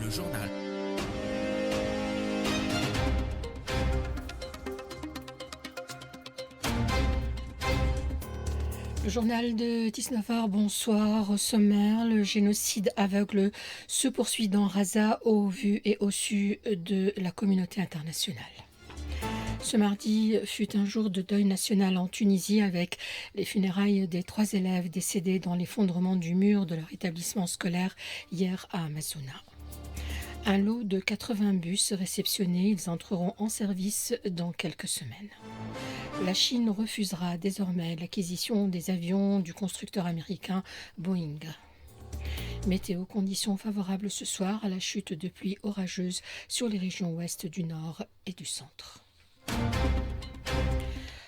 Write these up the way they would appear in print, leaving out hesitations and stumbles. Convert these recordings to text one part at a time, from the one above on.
le journal. Le journal de 19h, bonsoir. Au sommaire, le génocide aveugle se poursuit dans Gaza au vu et au su de la communauté internationale. Ce mardi fut un jour de deuil national en Tunisie avec les funérailles des 3 élèves décédés dans l'effondrement du mur de leur établissement scolaire hier à Amazona. Un lot de 80 bus réceptionnés, ils entreront en service dans quelques semaines. La Chine refusera désormais l'acquisition des avions du constructeur américain Boeing. Météo, conditions favorables ce soir à la chute de pluie orageuse sur les régions ouest du nord et du centre.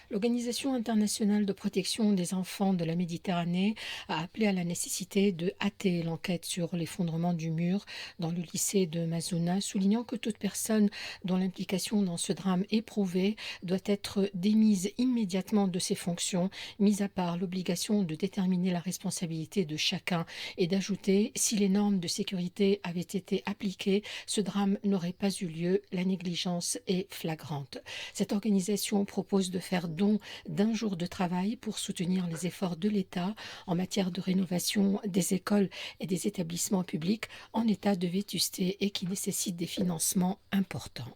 L'Organisation internationale de protection des enfants de la Méditerranée a appelé à la nécessité de hâter l'enquête sur l'effondrement du mur dans le lycée de Massouna, soulignant que toute personne dont l'implication dans ce drame est prouvée doit être démise immédiatement de ses fonctions, mis à part l'obligation de déterminer la responsabilité de chacun et d'ajouter, si les normes de sécurité avaient été appliquées, ce drame n'aurait pas eu lieu, la négligence est flagrante. Cette organisation propose de faire don d'un jour de travail pour soutenir les efforts de l'État en matière de rénovation des écoles et des établissements publics en état de vétusté et qui nécessitent des financements importants.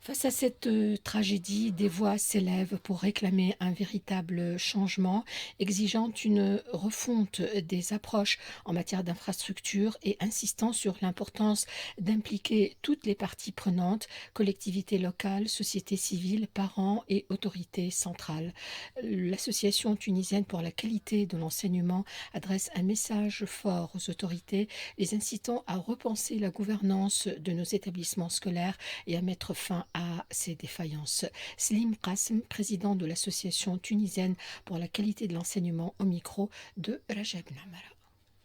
Face à cette tragédie, des voix s'élèvent pour réclamer un véritable changement, exigeant une refonte des approches en matière d'infrastructure et insistant sur l'importance d'impliquer toutes les parties prenantes, collectivités locales, sociétés civiles, parents et autorités centrales. L'Association tunisienne pour la qualité de l'enseignement adresse un message fort aux autorités, les incitant à repenser la gouvernance de nos établissements scolaires et à mettre fin à ces défaillances. Slim Qassem, président de l'Association tunisienne pour la qualité de l'enseignement, au micro de Rajab Namara.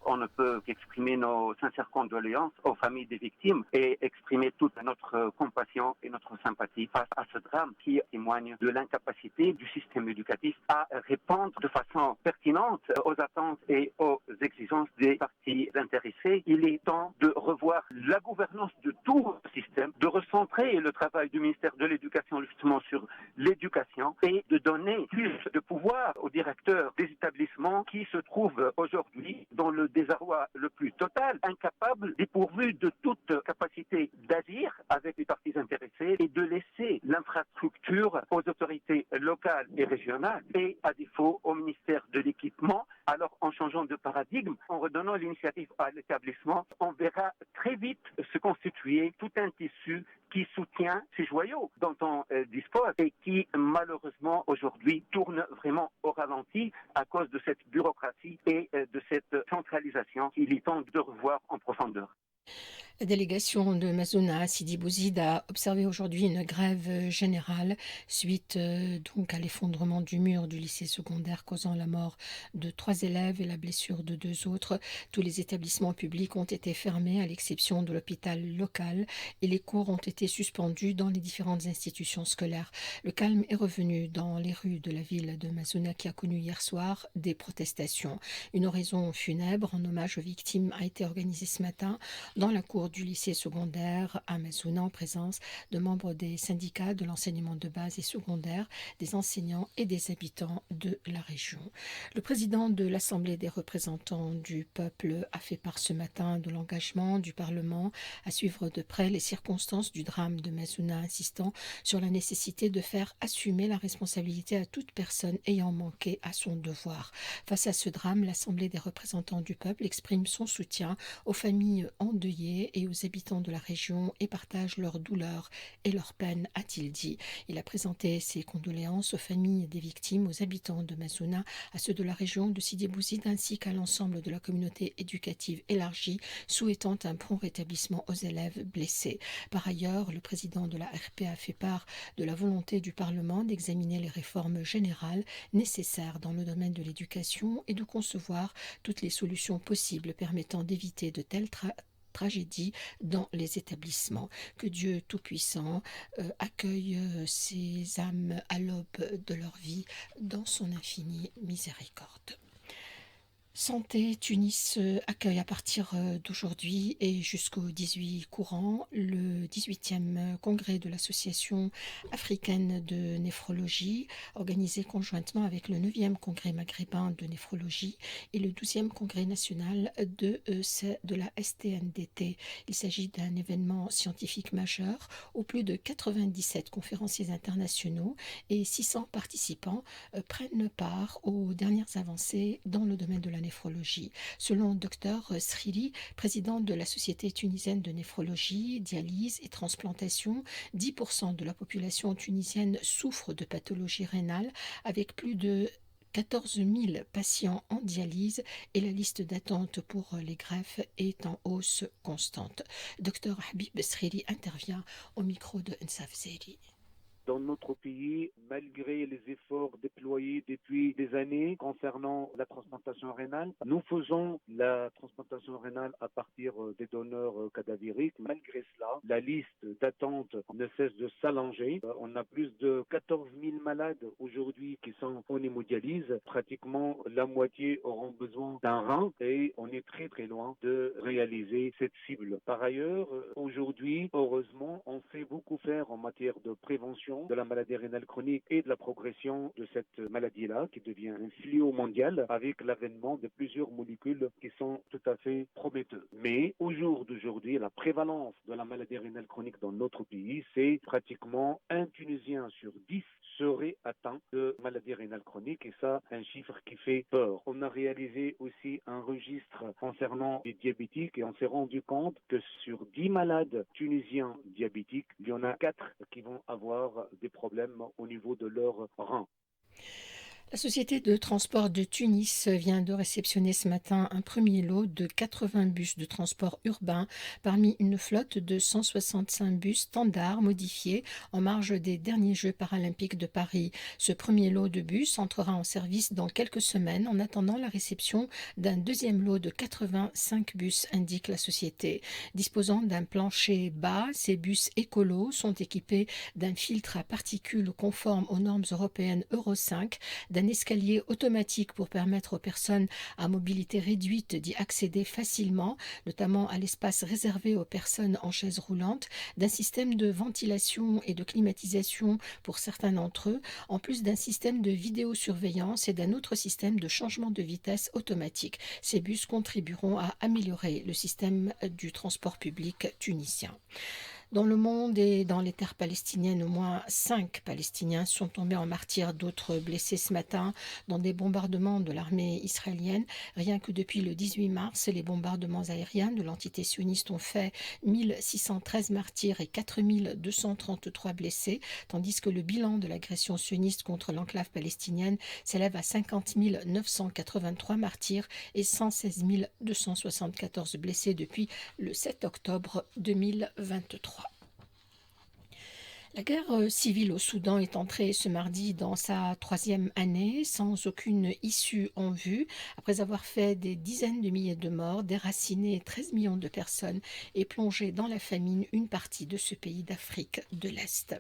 On ne peut qu'exprimer nos sincères condoléances aux familles des victimes et exprimer toute notre compassion et notre sympathie face à ce drame qui témoigne de l'incapacité du système éducatif à répondre de façon pertinente aux attentes et aux exigences des parties intéressées. Il est temps de revoir la gouvernance de tout le système, de recentrer le travail du ministère de l'Éducation justement sur l'éducation et de donner plus de pouvoir aux directeurs des établissements qui se trouvent aujourd'hui dans le désarroi le plus total, incapable, dépourvu de toute capacité d'agir avec les parties intéressées et de laisser l'infrastructure aux autorités locales et régionales et, à défaut, au ministère de l'Équipement. Alors, en changeant de paradigme, en redonnant l'initiative à l'établissement, on verra très vite se constituer tout un tissu qui soutient ces joyaux dont on dispose et qui, malheureusement, aujourd'hui, tourne vraiment au ralenti à cause de cette bureaucratie et de cette centralisation qu'il est temps de revoir en profondeur. La délégation de Massouna, Sidi Bouzid, a observé aujourd'hui une grève générale suite donc à l'effondrement du mur du lycée secondaire causant la mort de 3 élèves et la blessure de 2 autres. Tous les établissements publics ont été fermés à l'exception de l'hôpital local et les cours ont été suspendus dans les différentes institutions scolaires. Le calme est revenu dans les rues de la ville de Massouna qui a connu hier soir des protestations. Une oraison funèbre en hommage aux victimes a été organisée ce matin dans la cour du lycée secondaire à Massouna en présence de membres des syndicats de l'enseignement de base et secondaire, des enseignants et des habitants de la région. Le président de l'Assemblée des représentants du peuple a fait part ce matin de l'engagement du Parlement à suivre de près les circonstances du drame de Massouna, insistant sur la nécessité de faire assumer la responsabilité à toute personne ayant manqué à son devoir. Face à ce drame, l'Assemblée des représentants du peuple exprime son soutien aux familles endeuillées et aux habitants de la région et partage leur douleur et leur peine, a-t-il dit. Il a présenté ses condoléances aux familles des victimes, aux habitants de Massouna, à ceux de la région de Sidi Bouzid ainsi qu'à l'ensemble de la communauté éducative élargie, souhaitant un prompt rétablissement aux élèves blessés. Par ailleurs, le président de la RP a fait part de la volonté du Parlement d'examiner les réformes générales nécessaires dans le domaine de l'éducation et de concevoir toutes les solutions possibles permettant d'éviter de telles tragédie dans les établissements. Que Dieu Tout-Puissant accueille ces âmes à l'aube de leur vie dans son infinie miséricorde. Santé Tunis accueille à partir d'aujourd'hui et jusqu'au 18 courant le 18e congrès de l'Association africaine de néphrologie, organisé conjointement avec le 9e congrès maghrébin de néphrologie et le 12e congrès national de la STNDT. Il s'agit d'un événement scientifique majeur où plus de 97 conférenciers internationaux et 600 participants prennent part aux dernières avancées dans le domaine de la néphrologie. Selon Dr Srili, président de la Société tunisienne de néphrologie, dialyse et transplantation, 10% de la population tunisienne souffre de pathologie rénale avec plus de 14 000 patients en dialyse et la liste d'attente pour les greffes est en hausse constante. Dr Habib Srili intervient au micro de Ensaf Zeri. Dans notre pays, malgré les efforts déployés depuis des années concernant la transplantation rénale, nous faisons la transplantation rénale à partir des donneurs cadavériques. Malgré cela, la liste d'attente ne cesse de s'allonger. On a plus de 14 000 malades aujourd'hui qui sont en hémodialyse. Pratiquement la moitié auront besoin d'un rein et on est très très loin de réaliser cette cible. Par ailleurs, aujourd'hui, heureusement, on fait beaucoup faire en matière de prévention de la maladie rénale chronique et de la progression de cette maladie-là qui devient un fléau mondial avec l'avènement de plusieurs molécules qui sont tout à fait prometteuses. Mais au jour d'aujourd'hui, la prévalence de la maladie rénale chronique dans notre pays, c'est pratiquement un Tunisien sur 10 serait atteint de maladie rénale chronique et ça, un chiffre qui fait peur. On a réalisé aussi un registre concernant les diabétiques et on s'est rendu compte que sur 10 malades tunisiens diabétiques, il y en a 4 qui vont avoir des problèmes au niveau de leurs reins. La société de transport de Tunis vient de réceptionner ce matin un premier lot de 80 bus de transport urbain parmi une flotte de 165 bus standards modifiés en marge des derniers Jeux paralympiques de Paris. Ce premier lot de bus entrera en service dans quelques semaines en attendant la réception d'un deuxième lot de 85 bus, indique la société. Disposant d'un plancher bas, ces bus écolos sont équipés d'un filtre à particules conforme aux normes européennes Euro 5, d'un escalier automatique pour permettre aux personnes à mobilité réduite d'y accéder facilement, notamment à l'espace réservé aux personnes en chaise roulante, d'un système de ventilation et de climatisation pour certains d'entre eux, en plus d'un système de vidéosurveillance et d'un autre système de changement de vitesse automatique. Ces bus contribueront à améliorer le système du transport public tunisien. Dans le monde et dans les terres palestiniennes, au moins 5 Palestiniens sont tombés en martyrs, d'autres blessés ce matin dans des bombardements de l'armée israélienne. Rien que depuis le 18 mars, les bombardements aériens de l'entité sioniste ont fait 1613 martyrs et 4233 blessés, tandis que le bilan de l'agression sioniste contre l'enclave palestinienne s'élève à 50 983 martyrs et 116 274 blessés depuis le 7 octobre 2023. La guerre civile au Soudan est entrée ce mardi dans sa 3e année sans aucune issue en vue, après avoir fait des dizaines de milliers de morts, déraciné 13 millions de personnes et plongé dans la famine une partie de ce pays d'Afrique de l'Est.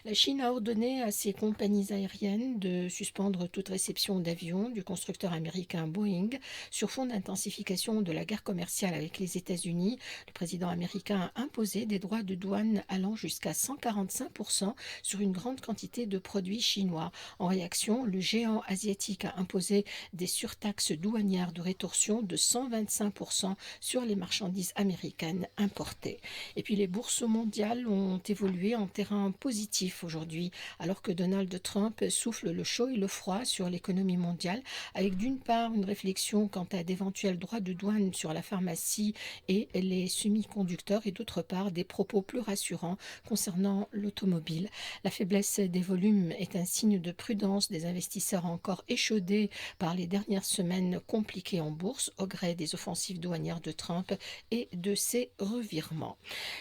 La Chine a ordonné à ses compagnies aériennes de suspendre toute réception d'avions du constructeur américain Boeing sur fond d'intensification de la guerre commerciale avec les États-Unis. Le président américain a imposé des droits de douane allant jusqu'à 145% sur une grande quantité de produits chinois. En réaction, le géant asiatique a imposé des surtaxes douanières de rétorsion de 125% sur les marchandises américaines importées. Et puis les bourses mondiales ont évolué en terrain positif aujourd'hui, alors que Donald Trump souffle le chaud et le froid sur l'économie mondiale, avec d'une part une réflexion quant à d'éventuels droits de douane sur la pharmacie et les semi-conducteurs, et d'autre part des propos plus rassurants concernant l'automobile. La faiblesse des volumes est un signe de prudence des investisseurs encore échaudés par les dernières semaines compliquées en bourse au gré des offensives douanières de Trump et de ses revirements.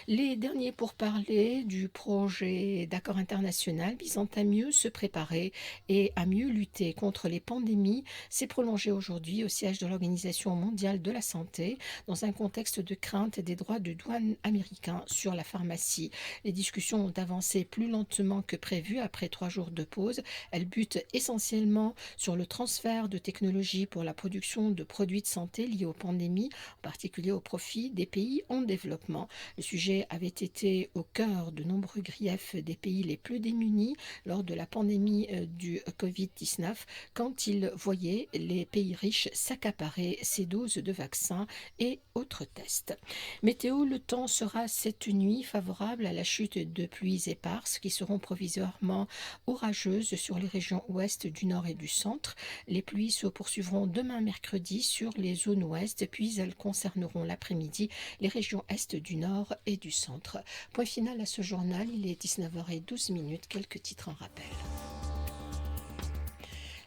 Les derniers pourparlers du projet d'accord international visant à mieux se préparer et à mieux lutter contre les pandémies s'est prolongé aujourd'hui au siège de l'Organisation mondiale de la santé dans un contexte de crainte des droits de douane américains sur la pharmacie. Les discussions ont avancé avancé plus lentement que prévu après 3 jours de pause. Elle bute essentiellement sur le transfert de technologies pour la production de produits de santé liés aux pandémies, en particulier au profit des pays en développement. Le sujet avait été au cœur de nombreux griefs des pays les plus démunis lors de la pandémie du Covid-19, quand ils voyaient les pays riches s'accaparer ces doses de vaccins et autres tests. Météo, le temps sera cette nuit favorable à la chute de pluies éparses qui seront provisoirement orageuses sur les régions ouest, du nord et du centre. Les pluies se poursuivront demain mercredi sur les zones ouest, puis elles concerneront l'après-midi les régions est, du nord et du centre. Point final à ce journal, il est 19h12. Quelques titres en rappel.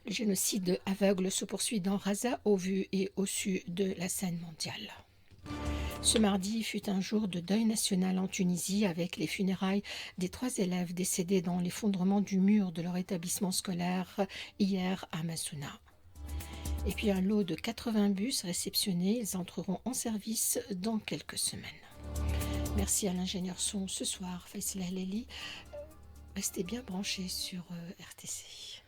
Le génocide aveugle se poursuit dans Raza, au vu et au su de la scène mondiale. Ce mardi fut un jour de deuil national en Tunisie avec les funérailles des 3 élèves décédés dans l'effondrement du mur de leur établissement scolaire hier à Massouna. Et puis un lot de 80 bus réceptionnés, ils entreront en service dans quelques semaines. Merci à l'ingénieur son ce soir, Faisal Haleli. Restez bien branchés sur RTC.